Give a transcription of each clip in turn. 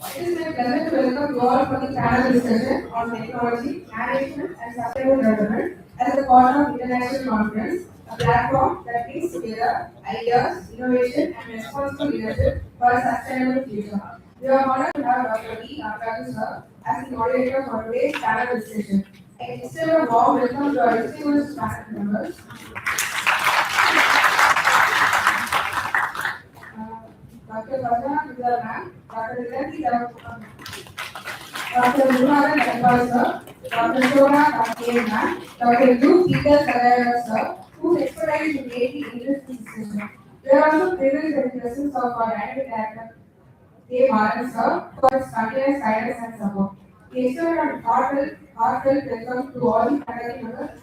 It is my pleasure to welcome you all for the panel discussion on technology, management, and sustainable development as a part of international conference, a platform that brings together ideas, innovation, and responsible leadership for a sustainable future. We are honored to have Dr. V. Nagaraju sir as the moderator for today's panel discussion. I extend a warm welcome to our distinguished panel members. Dr. Bajana Vidya ma'am, Dr. Nilanthi Dr. Murugan Advai sir, Dr. Shona Karthikeyan ma'am, Dr. U. Peter Sairam sir, whose expertise in creating industry system. We are also privileged with the presence of our dynamic director, K. Bharan sir, for his continuous guidance and support. We extend a heartfelt welcome to all the faculty members.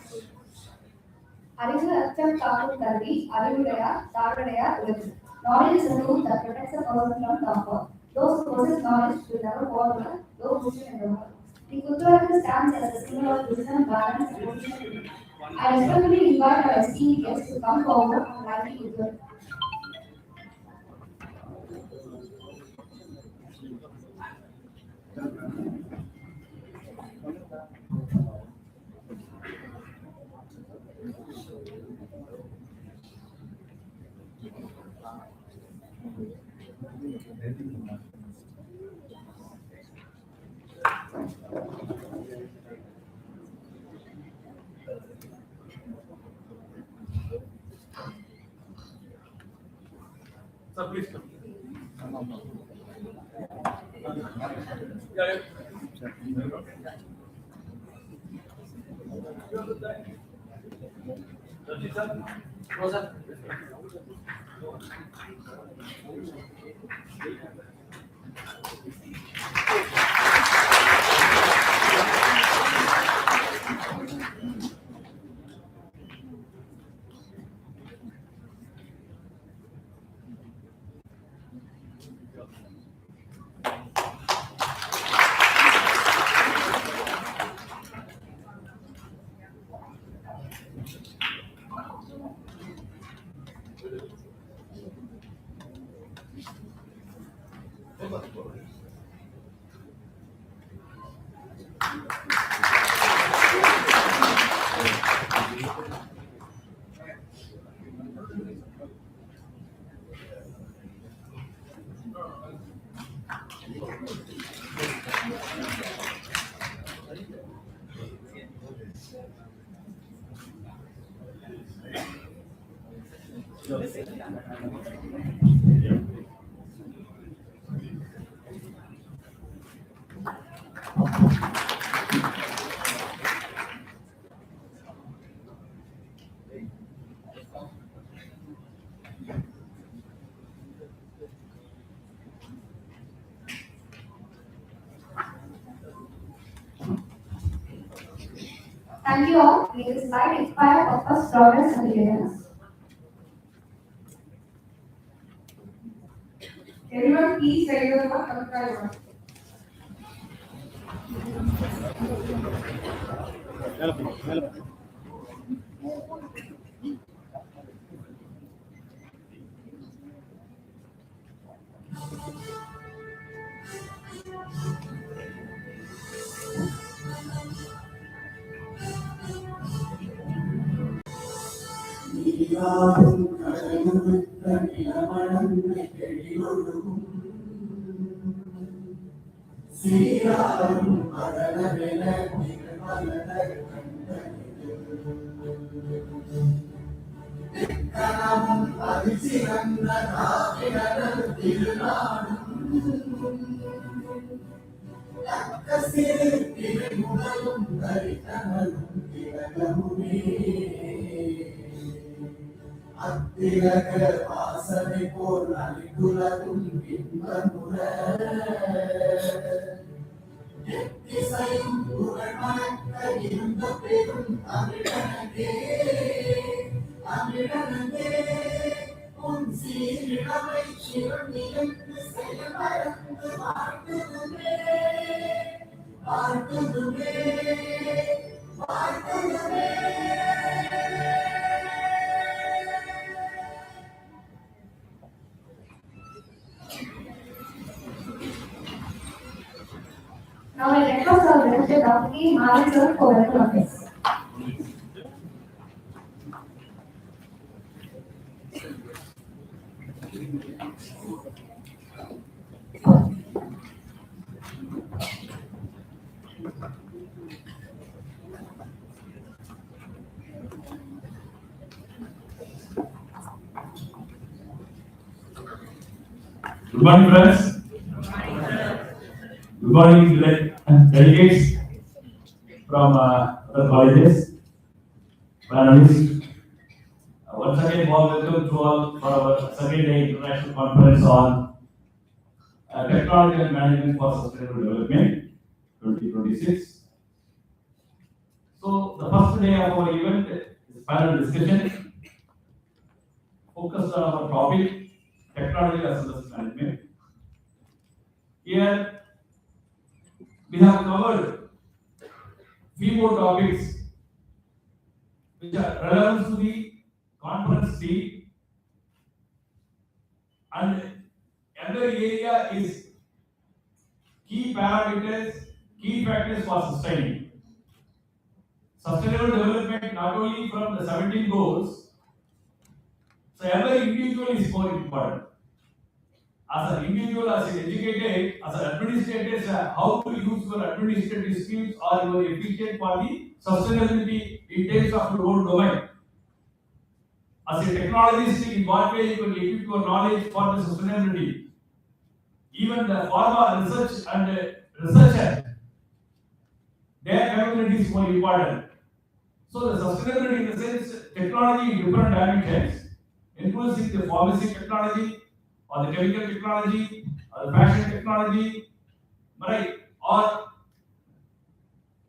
அறிவு அச்சம் காக்கும் கல்வி அறிவுடையா தாழ்வுடையா உலகு. Knowledge is a tool that protects a person from comfort. Those who possess knowledge will never fall under low position in the world. The Kutuvaku stands as a symbol of wisdom, balance, and position. I respectfully invite our esteemed guests to come forward and lively Kutuvaku. Sir, please come. Thank you all. May this light inspire of us progress and togetherness. Everyone, please say your name. Sairam அத்திரக வாசனை போல் அலிகுலகும் இன்பமுற எத்திசையும் புகழ் மணக்க இருந்த பெரும் தமிழனே தமிழனே உன் சீரிழமை சிறந்திருந்து செயமறந்து வாழ்த்துதுமே வாழ்த்துதுமே வாழ்த்துதுமே. Now I request our Director Dr. E. Maran sir for welcome address. Good morning, friends. Good morning, delegates from other colleges. Panelists. Once again, warm welcome to all for our second day international conference on technology and management for sustainable development 2026. So, the first day of our event is panel discussion focused on our topic technology as well as management. Here, we have covered few more topics which are relevant to the conference theme, and another area is key parameters, key factors for sustaining sustainable development, not only from the 17 goals. So every individual is more important. As an individual, as an educated, as an administrator, how to use your administrative skills or your efficient for the sustainability in terms of your own domain. As a technologist, in what way you can equip your knowledge for the sustainability. Even the pharma research and researcher, their capability is more important. So the sustainability in the sense, technology in different dimensions, including the pharmacy technology, or the chemical technology, or the fashion technology, right? Or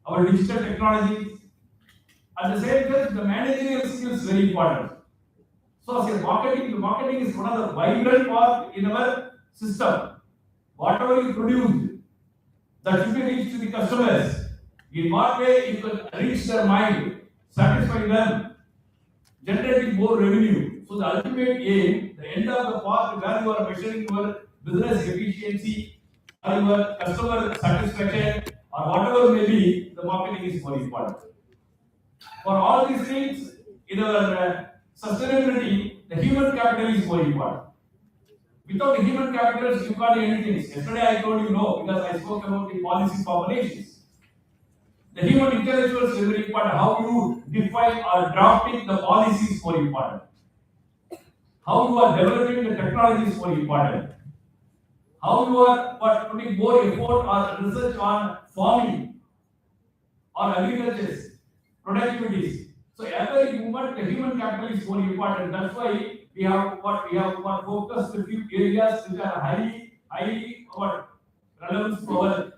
our digital technologies. At the same time, the managerial skills is very important. So, as a marketing, the marketing is one of the vital part in our system. Whatever you produce, that should be reached to the customers. In what way you can reach their mind, satisfy them, generating more revenue. So the ultimate aim, the end of the part where you are measuring your business efficiency or your customer satisfaction or whatever may be, the marketing is more important. For all these things, in our sustainability, the human capital is more important. Without the human capital, you can't do anything. Yesterday I told you no, because I spoke about the policy formulations. The human intellectuals is very important. How you define or drafting the policy is more important. How you are developing the technology is more important. How you are putting more effort or research on farming or agriculture, productivities. So every movement, the human capital is more important. That's why we have focused a few areas which are highly relevant to our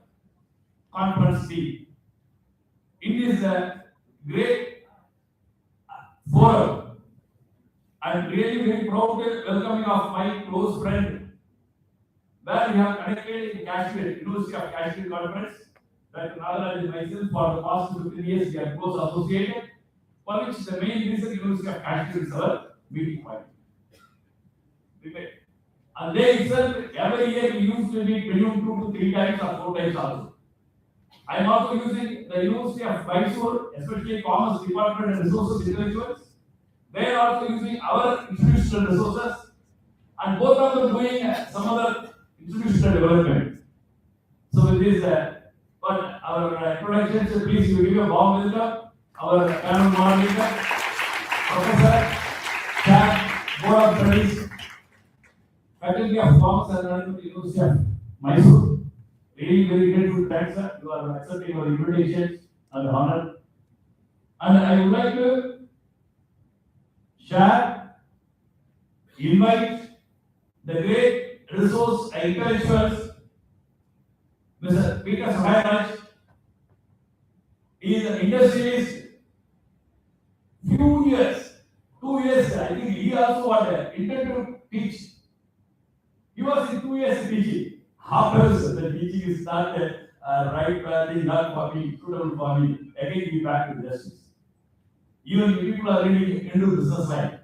conference theme. In this great forum, I'm really very proud to welcoming of my close friend, where we have connected in Kashmir, University of Kashmir Conference. Dr. Nagaraj and myself for the past 15 years we are close associated, for which the main reason University of Kashmir is our meeting point. And they itself, every year we used to meet minimum 2 to 3 times or 4 times also. I am also using the University of Mysore, especially Commerce Department and Resources Intellectuals. They are also using our institutional resources, and both of them doing some other institutional development. So with this, but our introductions, please you give a warm welcome. Our panel moderator, Professor, Chair, Board of Studies, Faculty of Commerce and Management, University of Mysore. Really very grateful, thanks sir. You are accepting our invitation and honor. And I would like to share, invite the great resource intellectuals, Mr. Peter Sairam. He is an industrialist. Few years, 2 years, I think he also intended to teach. He was in 2 years teaching. After the teaching is not right, not for me, suitable for me. Again, we back to justice. Even people are ready into business line.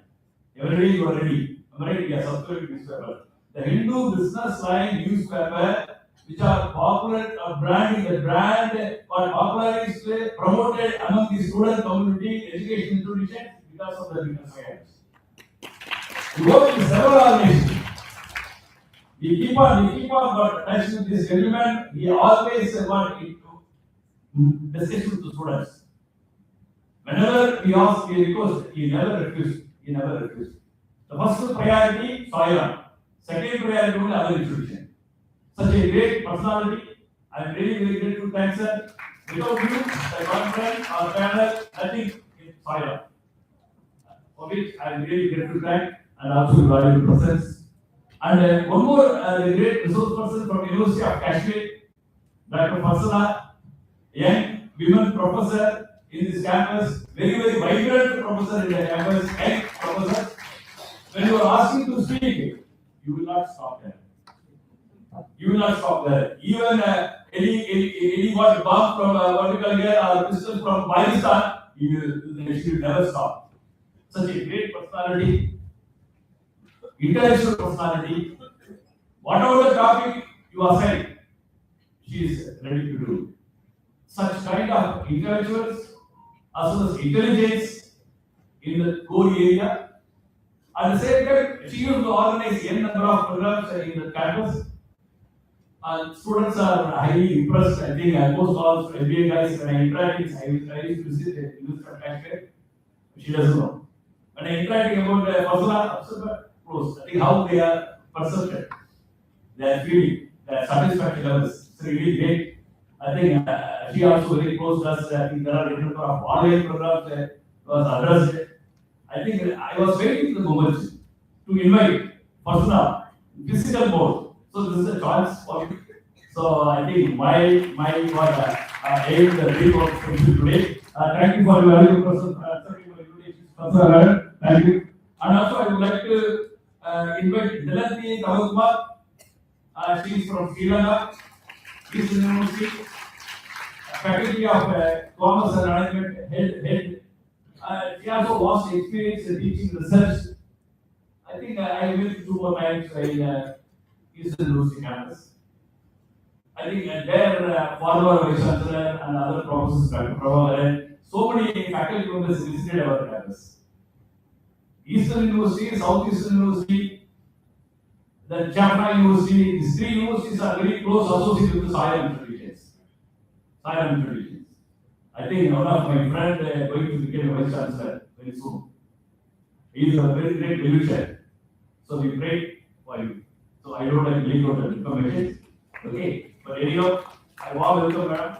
Every day you are ready. Am I right? Yes, subscribe newspaper. The Hindu business line newspaper which are popular branding, the brand or popularized, promoted among the student community, education institutions because of the business science. We work in several organizations. We keep on got touch with this gentleman. He always got into discussion with the students. Whenever we ask, we request, he never refused. He never refused. The first priority, Sairam. Second priority, only other institution. Such a great personality. I am really very grateful. Thanks, sir. Without you, the conference or panel, nothing in Sairam. For which I am really grateful. Thank and also valuable presence. And one more great resource person from University of Kashmir, Dr. Farsana, young women professor in this campus, very vibrant professor in the campus, young professor. When you are asking to speak, you will not stop there. You will not stop there. Even any what bomb from vertical here or pistol from Pakistan, you will never stop. Such a great personality, intellectual personality. Whatever the topic you assign, she is ready to do. Such kind of intellectuals as well as intelligence in the core area. At the same time, she used to organize n number of programs in the campus. Students are highly impressed. I think almost all MBA guys, when I interact, I used to visit the University of Kashmir. She doesn't know. When I interacting about the Fasula, close. I think how they are perception, their feeling, their satisfaction levels. It's really great. I think she also very close to us. I think there are different online programs that was addressed. I think I was waiting for the moment to invite Fasula, physical mode. So this is a chance for you. So I think my aim the dream of today. Thank you for your valuable person. Thank you. And also I would like to invite Nilanthi Thavukumar. She is from Sri Lanka, East University, Faculty of Commerce and Management head. She also vast experience in teaching research. I think I will do more times in Eastern University campus. I think their former vice chancellor and other professors, Dr. Prabhakaran, so many faculty members visited our campus. Eastern University, Southeastern University, the Jaffna University, these three universities are very close associated with the Sairam traditions. Sairam traditions. I think one of my friends going to become a vice chancellor very soon. He is a very great musician. So we pray for you. So I don't like to leak out the information. Okay. But anyhow, I warm welcome madam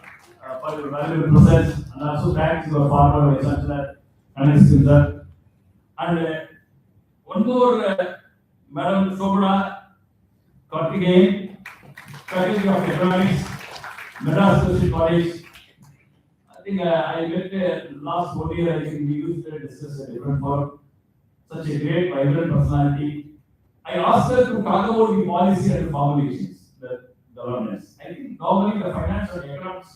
for your valuable presence and also thanks to our former vice chancellor and sir. And one more Madam Sobra Kartikeyan, Faculty of Economics, Madras University College. I think I met last 1 year. I think we used to discuss a different forum. Such a great, vibrant personality. I asked her to talk about the policy and the formulations, the governance. I think normally the finance and economics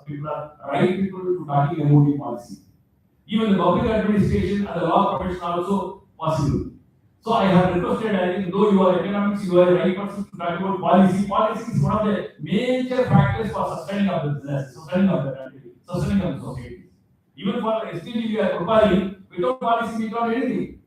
people are right people to talking about the policy. Even the public administration and the law profession also possible. So I have requested, I think though you are economics, you are the right person to talk about policy. Policy is one of the major factors for sustaining of the business, sustaining of the country, sustaining of the society. Even for STG we are preparing, without policy we don't anything.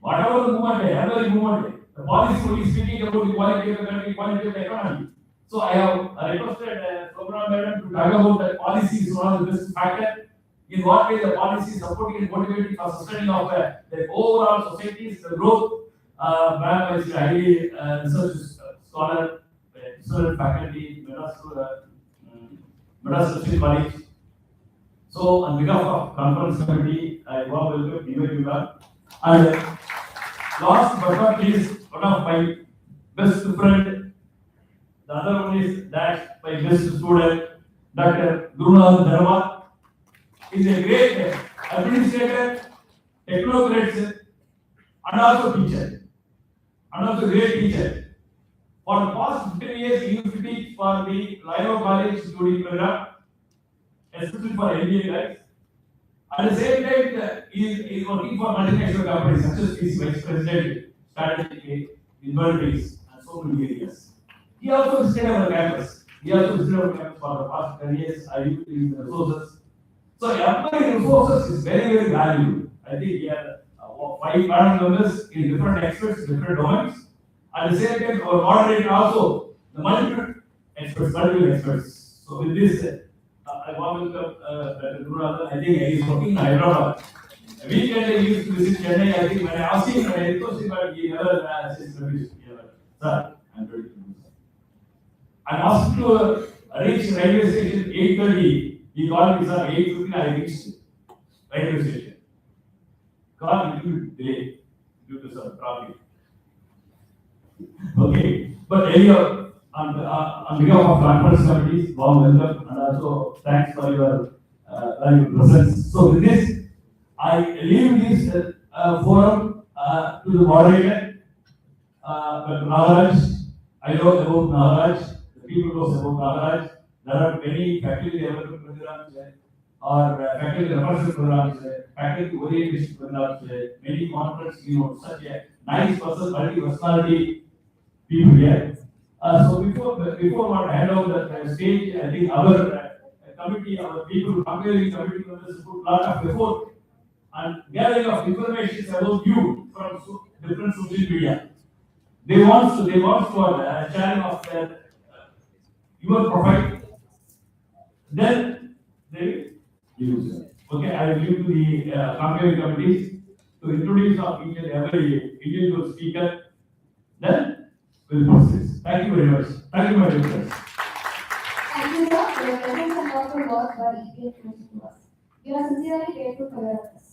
Whatever the movement, every movement, the policy will be speaking about the quality of the country, quality of the economy. So I have requested Sobra Madam to talk about the policy is one of the best factor. In what way the policy is supporting and motivating for sustaining of the overall society's growth. Ma'am is a highly research scholar, excellent faculty, Madras University College. So on behalf of conference committee, I warm welcome you ma'am. And last but not least, one of my best friend, the other one is that my best student, Dr. Gurunath Dharma. Is a great administrator, technocrat, and also teacher, and also great teacher. For the past 15 years, he used to teach for the Lyro College Study Program, especially for MBA guys. At the same time, he is working for multinational companies, such as his vice president, strategy, inventories, and so many areas. He also visited our campus. He also visited our campus for the past 10 years. I used to use the resources. So employee resources is very, very valuable. I think we have 5 panel members in different experts, different domains. At the same time, our moderator also, the multiple experts. So with this, I want to welcome Dr. Gurunath. I think he is working in Hyderabad. Weekend I used to visit Chennai. I think when I asked him, when I requested him, but he never says reviews. Sir, I'm ready to do this. I asked to reach railway station 8:30. He called me, sir, 8:15. I reached railway station. Call a little delay due to some traffic. Okay, but anyhow, on behalf of conference committees, warm welcome and also thanks for your valuable presence. So with this, I leave this forum to the moderator, Dr. Nagaraj. I know about Nagaraj, the people knows about Nagaraj. There are many faculty development programs or faculty reference programs, faculty orientation programs, many conference, such a nice person, multi-personality people here. So before I hand over the stage, I think our committee, our people, committee members put a lot of effort and gathering of information about you from different social media. They want for sharing of their your profile. Then they use. Okay, I will leave to the campaign committees to introduce of each and every individual speaker. Then we'll proceed. Thank you very much. Thank you very much. Thank you, sir, for your presence and also work by EPA to us. We are sincerely grateful for your efforts.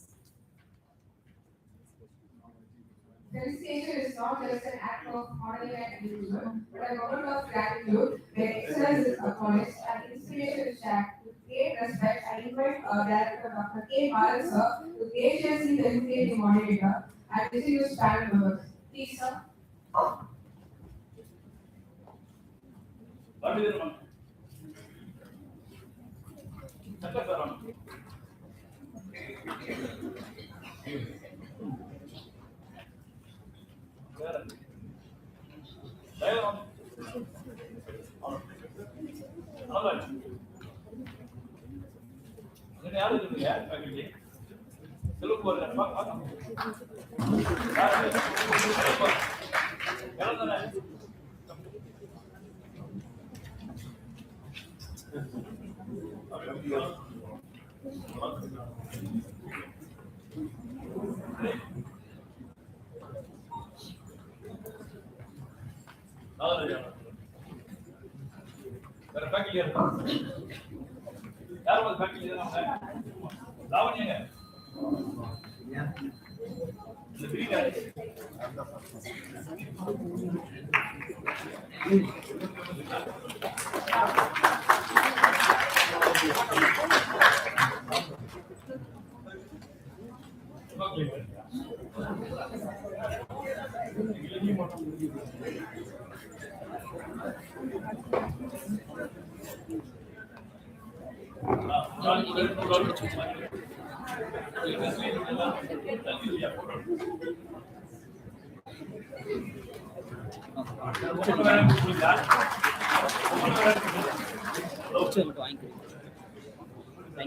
Felicitation is not just an act of honoring an individual, but a moment of gratitude where excellence is acknowledged and inspiration is shared. With great respect, I invite our Director Dr. K. Bharat sir to graciously designate the moderator and distinguished panel members. Please, sir. What is it, ma'am? Thank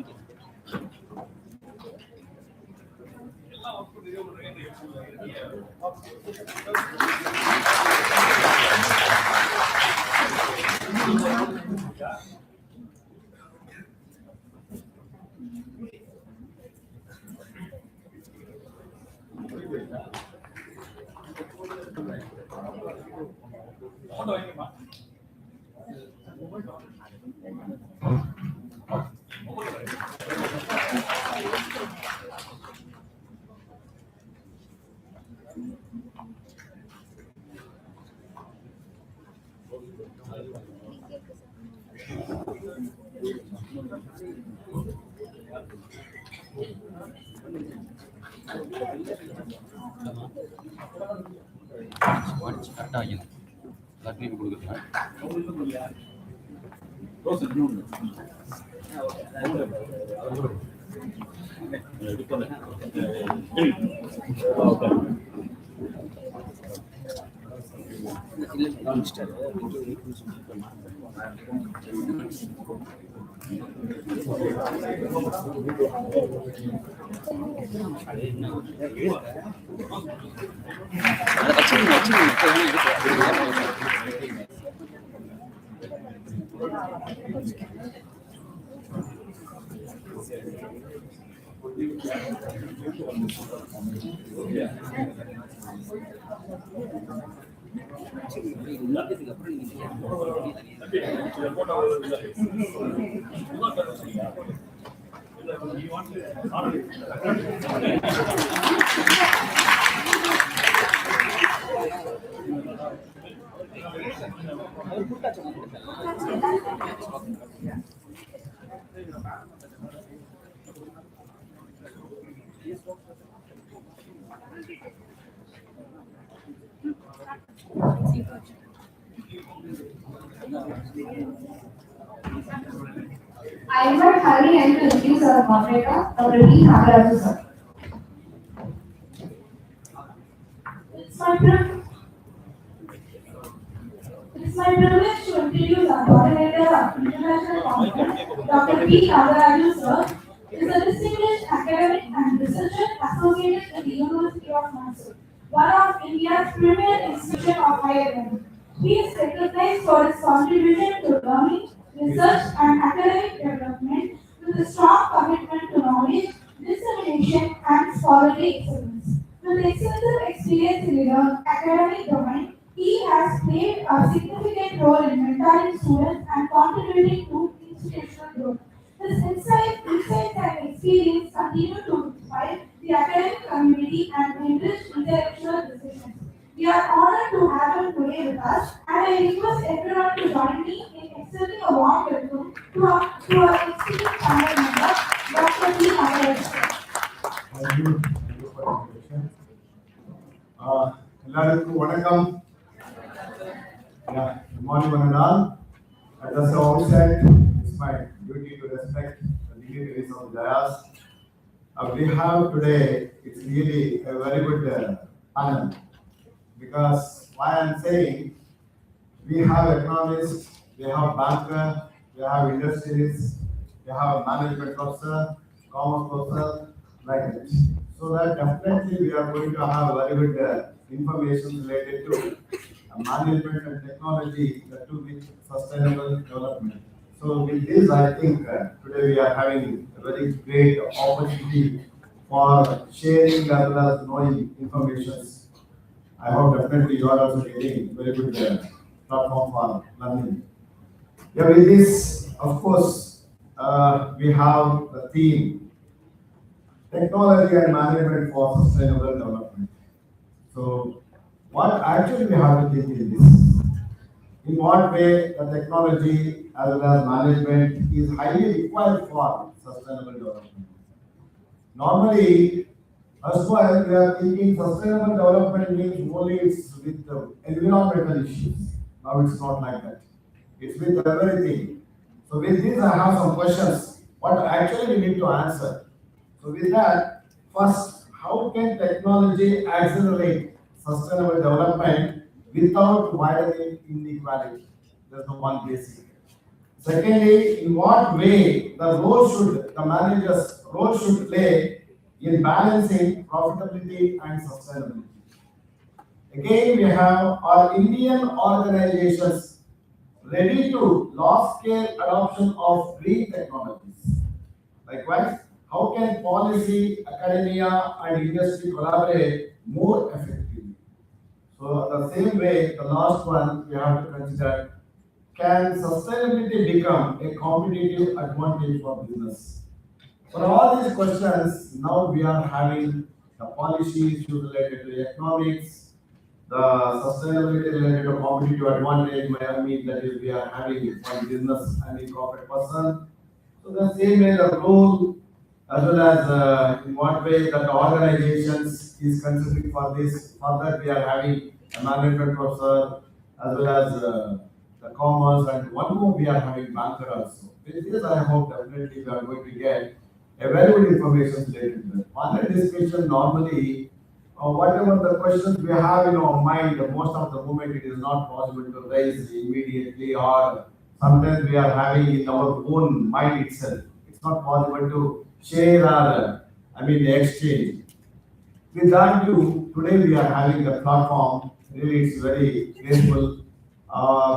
you. கரெக்டாக வைக்கணும் எல்லாத்தையும் கொடுக்குறேன் I invite Hari and to introduce our moderator, Dr. B. Nagaraju sir. It's my privilege. It's my privilege to introduce our coordinator of International Conference, Dr. B. Nagaraju sir, is a distinguished academic and researcher associated with the University of Mysore, one of India's premier institutions of higher learning. He is recognized for his contribution to learning, research, and academic development with a strong commitment to knowledge, dissemination, and scholarly excellence. With extensive experience in the academic domain, he has played a significant role in mentoring students and contributing to institutional growth. His insights and experience continue to inspire the academic community and enrich intellectual discussions. We are honored to have him today with us, and I request everyone to join me in extending a warm welcome to our esteemed panel member, Dr. B. Nagaraj. Thank you. Thank you for the invitation. எல்லாருக்கும் வணக்கம். Good morning, one and all. At the outset, it's my duty to respect the dignitaries of the dais. We have today, it's really a very good panel, because why I'm saying, we have economists, we have banker, we have industrialists, we have management professor, commerce professor, like that. So that definitely we are going to have very good information related to management and technology, the two with sustainable development. So with this, I think today we are having a very great opportunity for sharing as well as knowing information. I hope definitely you are also getting very good platform for learning. Yeah, with this, of course, we have the theme, technology and management for sustainable development. So, what actually we have to think in this? In what way the technology as well as management is highly required for sustainable development? Normally, as well, we are thinking sustainable development means only it's with the environmental issues. Now it's not like that. It's with everything. So with this, I have some questions. What actually we need to answer. So with that, first, how can technology accelerate sustainable development without widening inequality? That's the one basic. Secondly, in what way the managers' role should play in balancing profitability and sustainability. Again, we have our Indian organizations ready to large-scale adoption of green technologies. Likewise, how can policy, academia, and industry collaborate more effectively? So the same way, the last one we have to consider, can sustainability become a competitive advantage for business? For all these questions, now we are having the policy issues related to economics, the sustainability related to competitive advantage, I mean that is we are having for business and the corporate person. So the same way the role as well as in what way that the organizations is considering for this, for that we are having a management professor as well as the commerce, and one more we are having banker also. With this, I hope definitely we are going to get a very good information related to that. Panel discussion normally whatever the questions we have in our mind, most of the moment it is not possible to raise immediately, or sometimes we are having in our own mind itself. It's not possible to share or, exchange. With that view, today we are having a platform. Really, it's very grateful.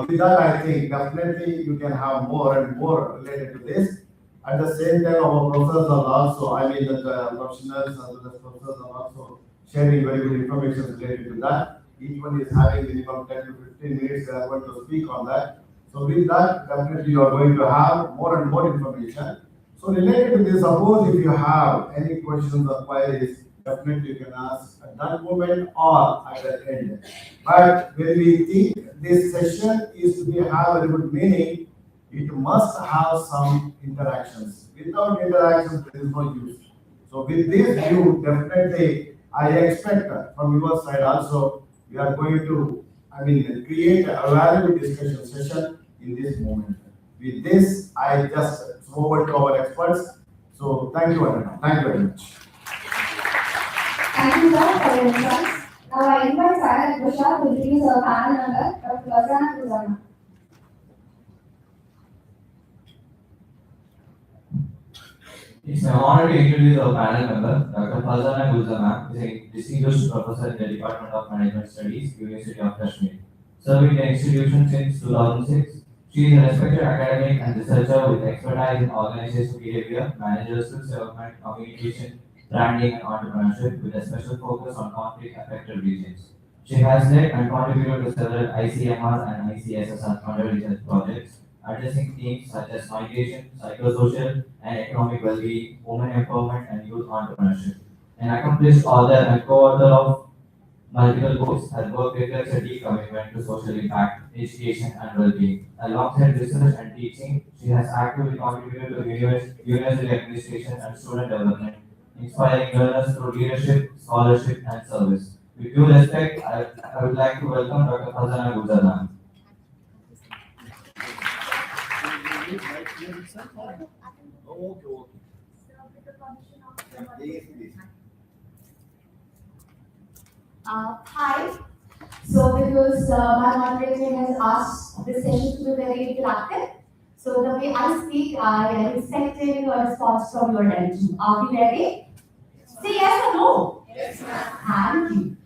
With that, I think definitely you can have more and more related to this. At the same time, our professors are also, the professionals as well as professors are also sharing very good information related to that. Each one is having minimum 10 to 15 minutes. They are going to speak on that. So with that, definitely you are going to have more and more information. So related to this, suppose if you have any questions or queries, definitely you can ask at that moment or at the end. But when we think this session is to be have a good meaning, it must have some interactions. Without interactions, there is no use. So with this view, definitely I expect from your side also, we are going to, create a valuable discussion session in this moment. With this, I just throw over to our experts. So thank you very much. Thank you very much. Thank you, sir, for your insights. Now I invite Sairam and Tushar to introduce our panel member, Dr. Sairam. It's an honor to introduce our panel member, Dr. Fazana Gulzama, is a distinguished professor in the Department of Management Studies, University of Kashmir. Serving the institution since 2006, she is a respected academic and researcher with expertise in organizational behavior, managerial development, communication, branding, and entrepreneurship, with a special focus on conflict-affected regions. She has led and contributed to several ICMR and ICSSR funded research projects, addressing themes such as migration, psychosocial and economic well-being, women empowerment, and youth entrepreneurship. An accomplished author and co-author of multiple books, her work reflects a deep commitment to social impact, education, and well-being. Alongside research and teaching, she has actively contributed to university administration and student development, inspiring learners through leadership, scholarship, and service. With due respect, I would like to welcome Dr. Fazana Gulzardan. Hi. So because my moderator has asked this session to be very interactive, so the way I speak, I am expecting a response from your end too. Are we ready? Say yes or no. Yes, ma'am. Thank you.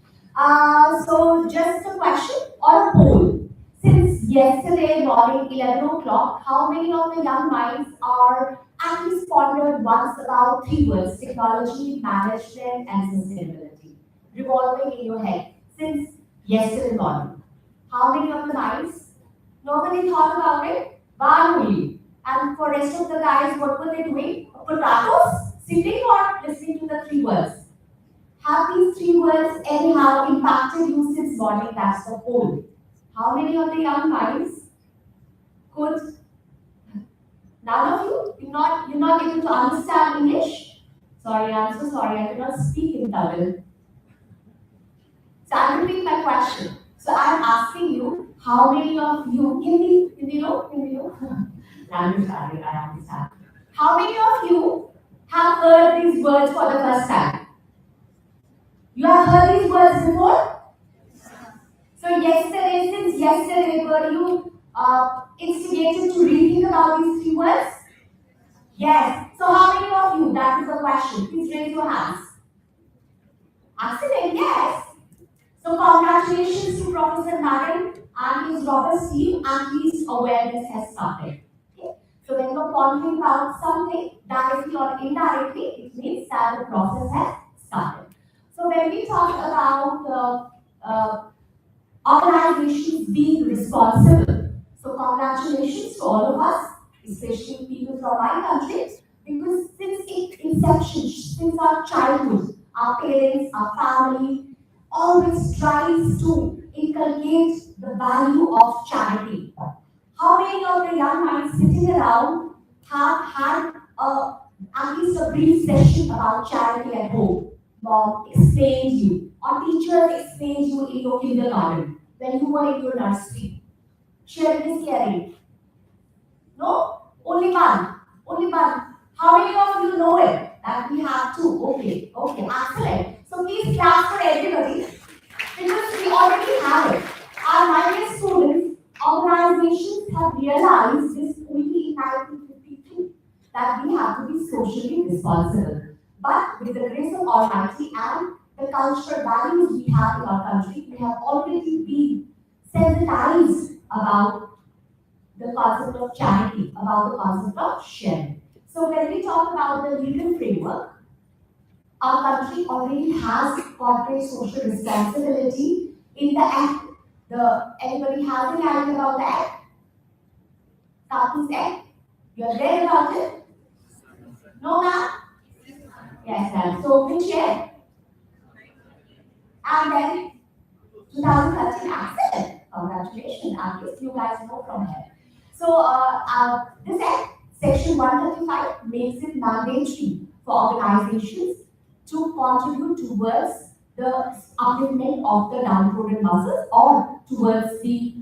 So just a question or a poll. Since yesterday morning, 11 o'clock, how many of the young minds are at least pondered once about three words: technology, management, and sustainability, revolving in your head since yesterday morning? How many of the minds? Nobody thought about it? One only. And for rest of the guys, what were they doing? Potatoes? Sitting or listening to the three words? Have these three words anyhow impacted you since morning? That's the poll. How many of the young minds could? None of you? You're not able to understand English? Sorry, I'm so sorry. I cannot speak in Tamil. So I'll repeat my question. So I'm asking you, how many of you, Hindi, language barrier, I understand. How many of you have heard these words for the first time? You have heard these words before? So since yesterday, were you instigated to rethink about these three words? Yes. So how many of you? That is the question. Please raise your hands. Excellent. Yes. So congratulations to Professor Madam and his robust team, and his awareness has started. Okay. So when you're pondering about something, directly or indirectly, it means that the process has started. So when we talk about organizations being responsible, so congratulations to all of us, especially people from my country, because since its inception, since our childhood, our parents, our family, always tries to inculcate the value of charity. How many of the young minds sitting around have had at least a brief session about charity at home? Mom explained you, or teacher explained you in your kindergarten, when you were in your nursery? Sharing is caring. No? Only one. Only one. How many of you know it? That we have to. Okay, excellent. So please clap for everybody. realized this only in 1952, that we have to be socially responsible. But with the grace of Almighty and the cultural values we have in our country, we have already been sensitized about the concept of charity, about the concept of sharing. So when we talk about the legal framework, our country already has corporate social responsibility in the Act. Anybody has any idea about the Act? Companies Act? You have read about it? No, ma'am? Yes, ma'am. So which year? And then 2013 accident. Congratulations, at least you guys know from here. So this Act, Section 135, makes it mandatory for organizations to contribute towards the upliftment of the downtrodden masses or towards the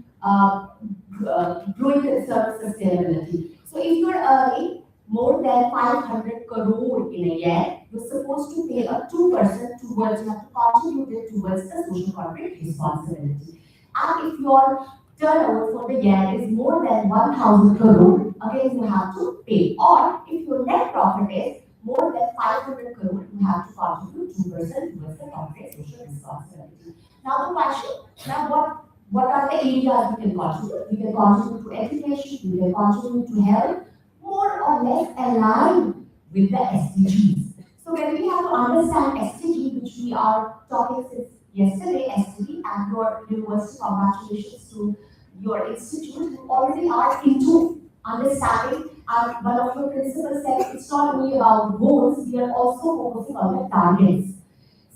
growing concern of sustainability. So if you're earning more than 500 crore in a year, you're supposed to pay a 2% towards, you have to contribute it towards the social corporate responsibility. And if your turnover for the year is more than 1,000 crore, again you have to pay. Or if your net profit is more than 500 crore, you have to contribute 2% towards the corporate social responsibility. Now the question, now what are the areas we can contribute? We can contribute to education, we can contribute to health, more or less aligned with the SDGs. So when we have to understand SDG, which we are talking since yesterday, SDG, and your university, congratulations to your institute, who already are into understanding. And one of your principals said it's not only about goals, we are also focusing on the targets.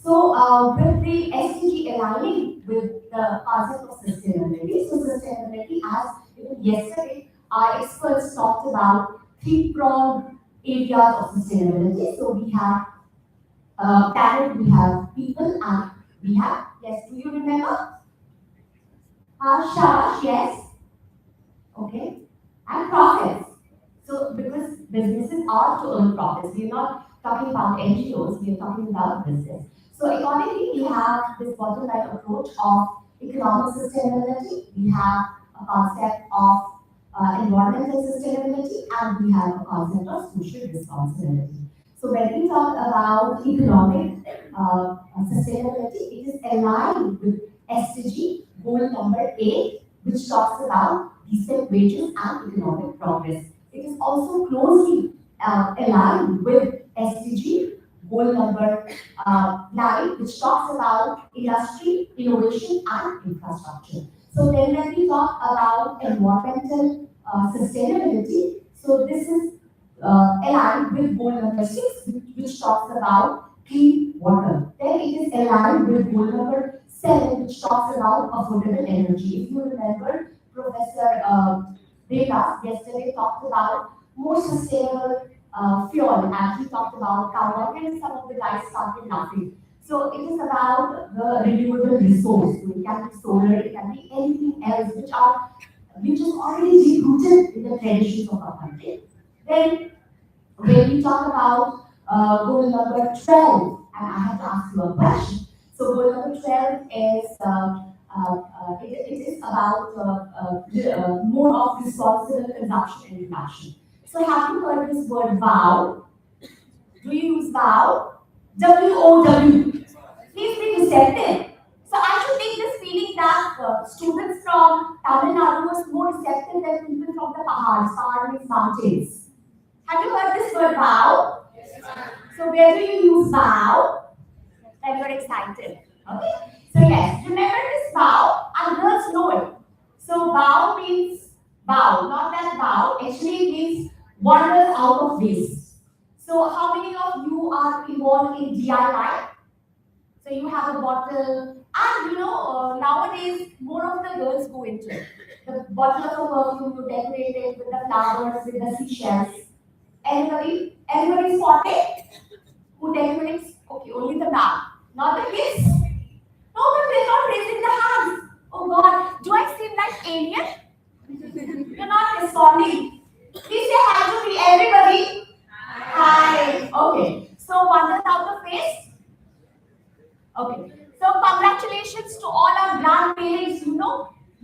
So with the SDG aligning with the concept of sustainability, so sustainability, as even yesterday, our experts talked about three-pronged areas of sustainability. So we have planet, we have people, and we have, yes, do you remember? Shabash, yes. Okay. And profits. So because businesses are to earn profits, we are not talking about NGOs, we are talking about business. So accordingly, we have this bottom line approach of economic sustainability, we have a concept of environmental sustainability, and we have a concept of social responsibility. So when we talk about economic sustainability, it is aligned with SDG goal number 8, which talks about decent wages and economic progress. It is also closely aligned with SDG goal number 9, which talks about industry, innovation, and infrastructure. So then when we talk about environmental sustainability, so this is aligned with goal number 6, which talks about clean water. Then it is aligned with goal number 7, which talks about affordable energy. If you remember, Professor Detas yesterday talked about more sustainable fuel, and he talked about carbon, and some of the guys started laughing. So it is about the renewable resource. So it can be solar, it can be anything else which is already deep-rooted in the traditions of our country. Then when we talk about goal number 12, and I have to ask you a question. So goal number 12 is it is about more of responsible consumption and reduction. So have you heard this word vow? Do you use vow? W-O-W. Please be receptive. So I should take this feeling that students from Tamil Nadu was more receptive than people from the Pahads. Pahad means mountains. Have you heard this word vow? Yes, so where do you use vow? When you're excited. Okay? So yes, remember this vow, and girls know it. So vow means vow, not that vow. Actually it means wonders out of waste. So how many of you are involved in DIY? So you have a bottle, and nowadays more of the girls go into it. The bottle of a perfume, you decorate it with the flowers, with the seashells. Anybody spot it? Who decorates? Okay, only the man, not the kids. No, but they're not raising the hands. Oh God, do I seem like alien? You're not responding. Please say hi to me, everybody. Hi. Okay. So wonders out of face. Okay. So congratulations to all our grandparents.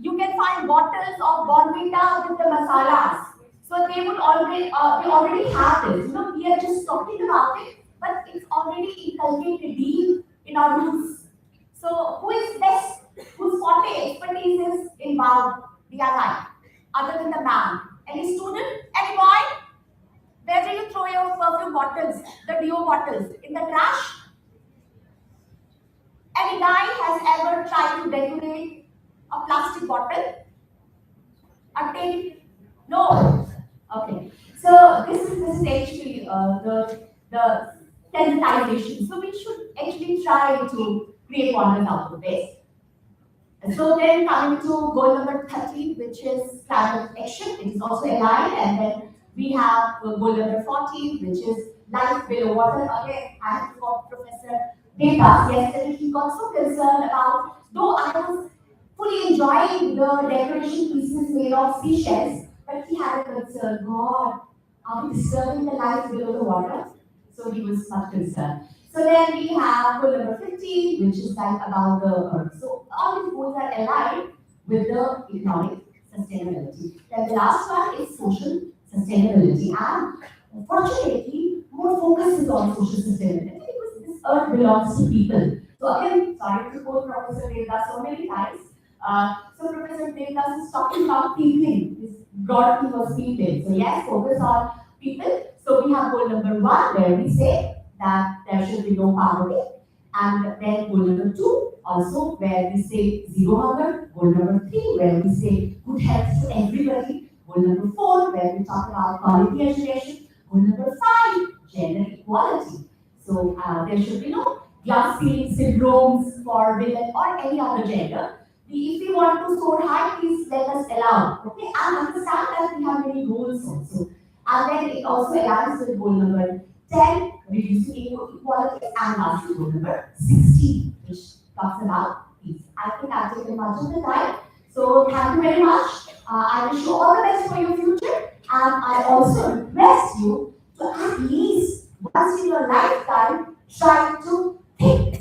You can find bottles of Bonvita with the masalas. So they would already, they already have this. You know, we are just talking about it, but it's already inculcated deep in our roots. So who is best? Whose forte expertise is in DIY, other than the ma'am? Any student? Any boy? Where do you throw your perfume bottles, the deo bottles? In the trash? Any guy has ever tried to decorate a plastic bottle? A tin? No. Okay. So this is actually the sensitization. So we should actually try to create wonders out of this. So then coming to goal number 30, which is climate action, it is also aligned, and then we have goal number 40, which is life below water. Again, I have got Professor Data yesterday. He got so concerned about, though I was fully enjoying the decoration pieces made of seashells, but he had a concern. God, are we disturbing the life below the water? So he was much concerned. So then we have goal number 50, which is like about the earth. So all these goals are aligned with the economic sustainability. Then the last one is social sustainability. And fortunately, more focus is on social sustainability because this earth belongs to people. So again, sorry to quote Professor Devdas so many times. So Professor Devdas is talking about peopling. His broad theme was peopling. So yes, focus on people. So we have goal number 1 where we say that there should be no poverty. And then goal number 2 also where we say zero hunger. Goal number 3 where we say good health to everybody. Goal number 4 where we talk about quality education. Goal number 5, gender equality. So there should be no glass ceiling syndromes for women or any other gender. If we want to soar high, please let us allow. Okay, and understand that we have many goals also. And then it also aligns with goal number 10, reducing inequality, and lastly goal number 16, which talks about peace. I think I've taken much of the time. So thank you very much. I wish you all the best for your future. And I also request you to at least once in your lifetime try to think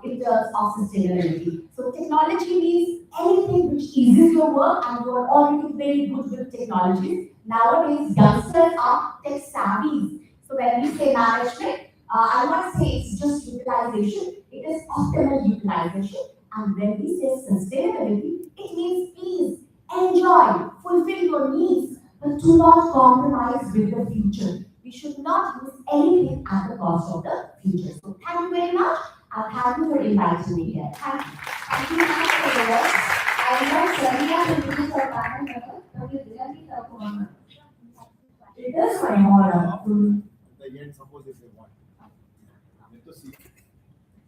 in terms of sustainability. So technology means anything which eases your work, and you are already very good with technology. Nowadays, youngsters are tech savvy. So when we say management, I want to say it's just utilization. It is optimal utilization. And when we say sustainability, it means please enjoy, fulfill your needs, but do not compromise with the future. We should not use anything at the cost of the future. So thank you very much, and thank you for inviting me here. Thank you. Thank you very much for your words. I invite Sairam to introduce our panel member, Dr. Dilani Thakur. It is my honor to The end, suppose if they want. Let us see.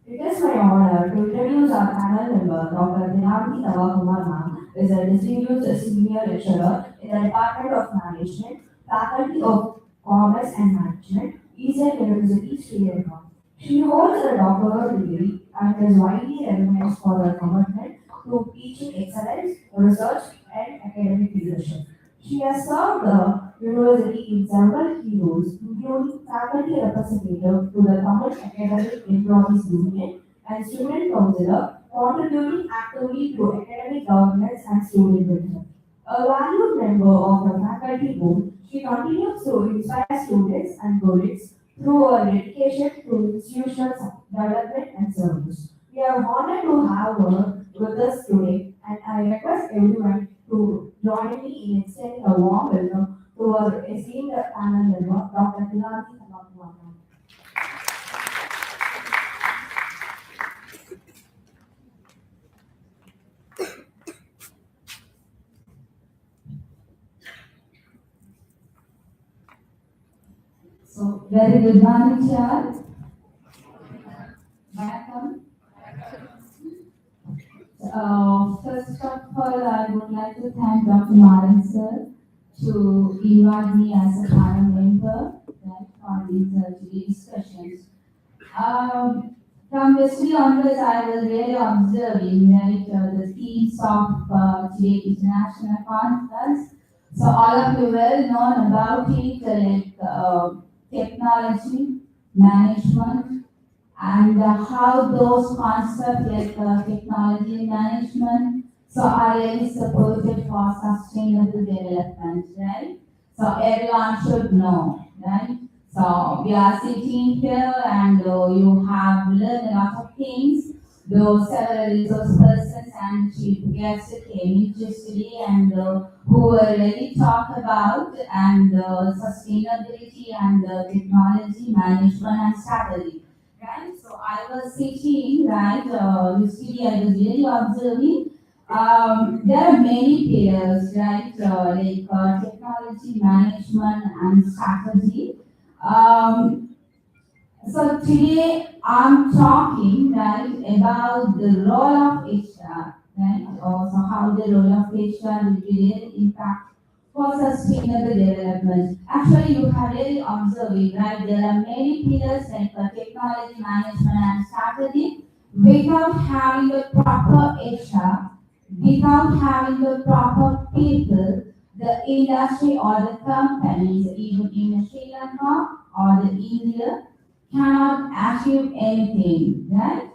It is my honor to introduce our panel member, Dr. Dilani Thakur ma'am, is a distinguished senior lecturer in the Department of Management, Faculty of Commerce and Management, Eastern University, Sri Lanka. She holds a doctoral degree and is widely recognized for her commitment to teaching excellence, research, and academic leadership. She has served the university in several key roles, including faculty representative to the Tamil Academic Employees Union and student counselor, contributing actively to academic governance and student welfare. A valued member of the faculty board, she continues to inspire students and colleagues through her dedication to institutional development and service. We are honored to have her with us today, and I request everyone to join me in extending a warm welcome to our esteemed panel member, Dr. Dilani Thakur. So, very good morning, Chair. Welcome. First of all, I would like to thank Dr. Maran sir to invite me as a panel member for these discussions. From yesterday onwards, I was really observing the themes of today international conference. So all of you well known about it, technology, management, and how those concepts like technology management, So are really supported for sustainable development, right? So everyone should know, right? So we are sitting here and you have learned a lot of things. Though several resource persons and chief guests came yesterday and who were really talk about and sustainability and technology management and strategy, right? So I was sitting, right, yesterday I was really observing there are many pillars, right? Technology management and strategy. So today I'm talking, right, about the role of HR, right? Also how the role of HR will really impact for sustainable development. Actually, you have really observed it, right? There are many pillars like technology management and strategy. Without having the proper HR, without having the proper people, the industry or the companies, even in Sri Lanka or the India, cannot achieve anything, right?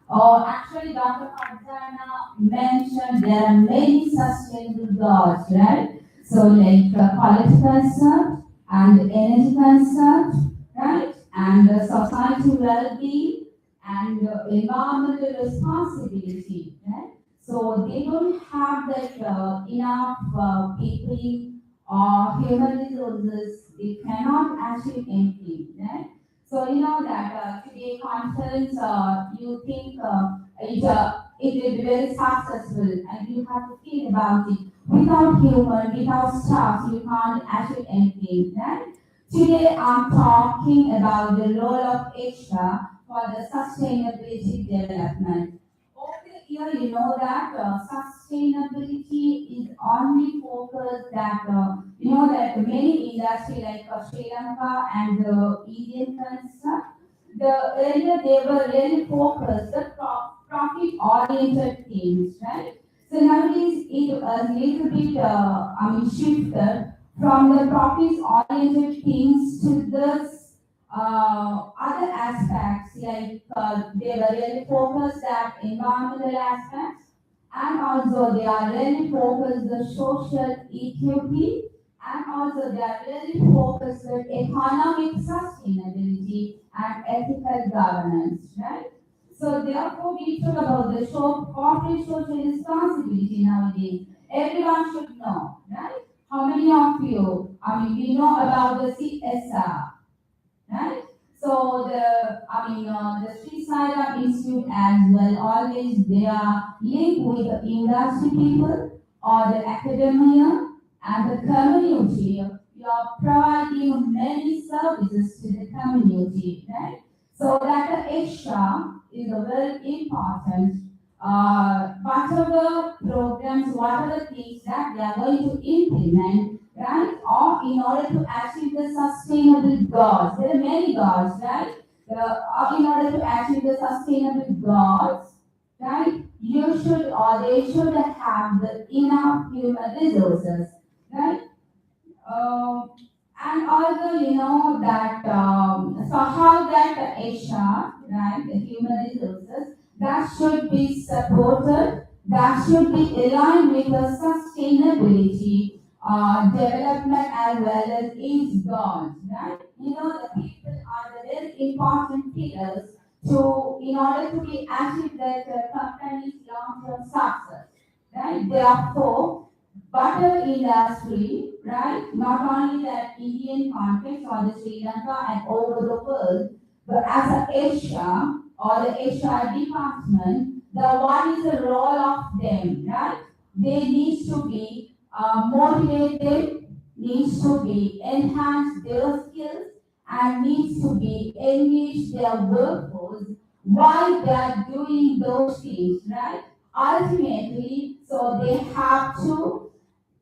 Or actually, Dr. Farzana mentioned there are many sustainable goals, right? So, like quality concern and energy concern, right? And society well-being and environmental responsibility, right? So they don't have that enough people or human resources. They cannot achieve anything, right? So you know that today conference, you think it will be very successful, and you have to think about it. Without human, without staff, you can't achieve anything, right? Today I'm talking about the role of HR for the sustainability development. Over here, you know that sustainability is only focused that you know that many industry like Sri Lanka and Indian concern, the earlier they were really focused the profit oriented things, right? So nowadays it was a little bit shifted from the profit oriented things to this other aspects like they were really focused at environmental aspects, and also they are really focused the social equity, and also they are really focused on economic sustainability and ethical governance, right? So therefore we talk about the corporate social responsibility nowadays. Everyone should know, right? How many of you, we know about the CSR, right? So the Sri Sairam Institute as well, always they are linked with the industry people or the academia and the community. You are providing many services to the community, right? So that the extra is a very important. Whatever programs, whatever things that they are going to implement, right? Or in order to achieve the sustainable goals. There are many goals, right? In order to achieve the sustainable goals, right? You should or they should have the enough human resources, right? And also, you know that so how that HR, right, the human resources, that should be supported, that should be aligned with the sustainability development as well as its goals, right? You know, the people are the very important pillars to, in order to be achieve that company's long-term success, right? Therefore, butter industry, right? Not only that Indian context or the Sri Lanka and over the world, but as a Asia or the HR department, the what is the role of them, right? They need to be motivated, needs to be enhanced their skills, and needs to be engaged their workforce while they are doing those things, right? Ultimately, so they have to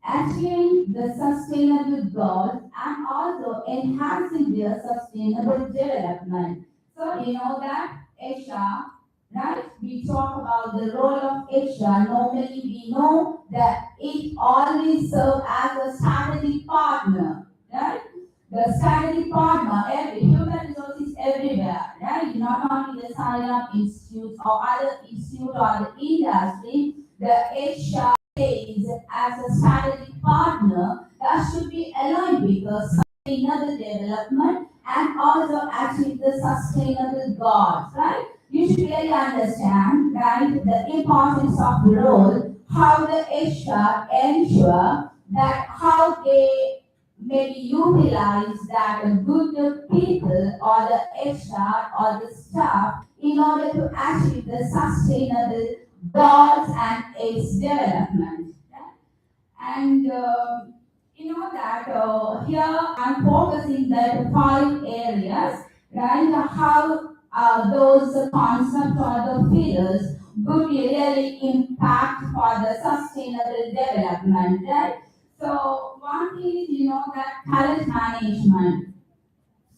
achieving the sustainable goals and also enhancing their sustainable development. So you know that HR, right? We talk about the role of HR. Normally we know that it always serves as a strategic partner, right? The strategic partner, every human resources everywhere, right? Not only the Sairam Institute or other institute or the industry, the HR plays as a strategic partner that should be aligned with the sustainable development and also achieve the sustainable goals, right? You should really understand, right, the importance of the role, how the HR ensure that how they maybe utilize that good people or the HR or the staff in order to achieve the sustainable goals and its development. And you know that here I'm focusing that 5 areas, right? How those concepts or the pillars would really impact for the sustainable development, right? So one thing is, you know, that talent management.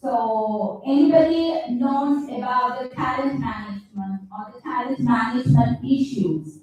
So anybody knows about the talent management or the talent management issues?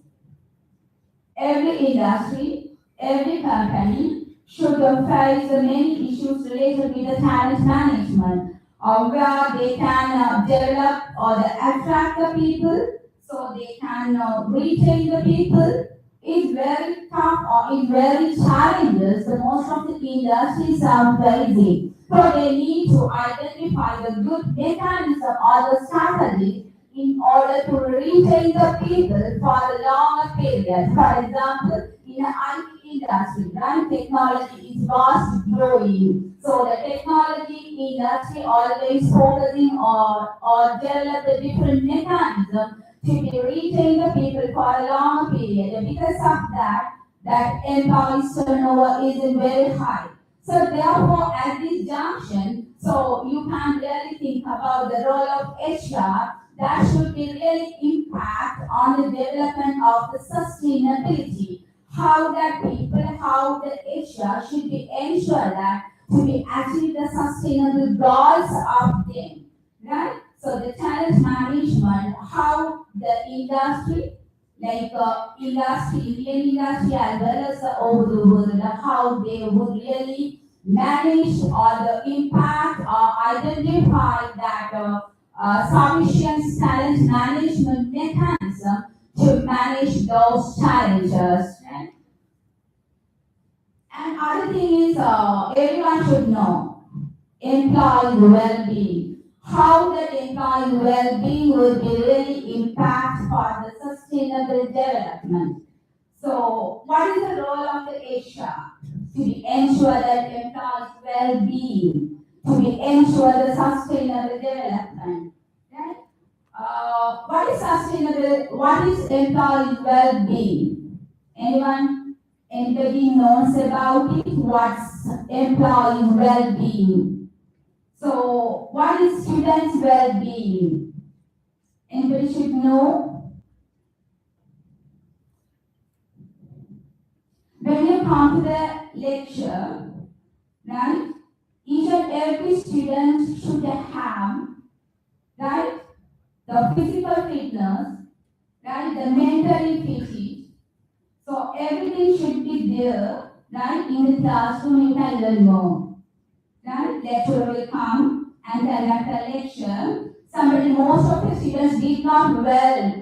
Every industry, every company should face many issues related with the talent management, where they can develop or attract the people, so they can retain the people. It's very tough or it's very challenges. The most of the industries are facing. So they need to identify the good mechanism or the strategy in order to retain the people for the longer period. For example, in the IT industry, right, technology is fast growing. So the technology industry always focusing on or develop the different mechanism to be retain the people for a longer period. And because of that, that employees turnover is very high. So therefore, at this junction, so you can really think about the role of HR that should be really impact on the development of the sustainability. How that people, how the HR should be ensure that to be achieve the sustainable goals of them, right? So the talent management, how the industry, like Indian industry as well as over the world, how they would really manage or the impact or identify that sufficient talent management mechanism to manage those challenges. Right? And other thing is, everyone should know employee well-being. How that employee well-being will be really impact for the sustainable development. So, what is the role of the HR? To be ensure that employees' well-being, to be ensure the sustainable development. Right? What is sustainable? What is employee well-being? Anyone? Anybody knows about it? What's employee well-being? So, what is students' well-being? Anybody should know? When you come to the lecture, right, each and every student should have, right, the physical fitness, right, the mentally fit. So everything should be there, right, in the classroom you can learn more. Right, lecturer will come and conduct a lecture. Most of the students did not well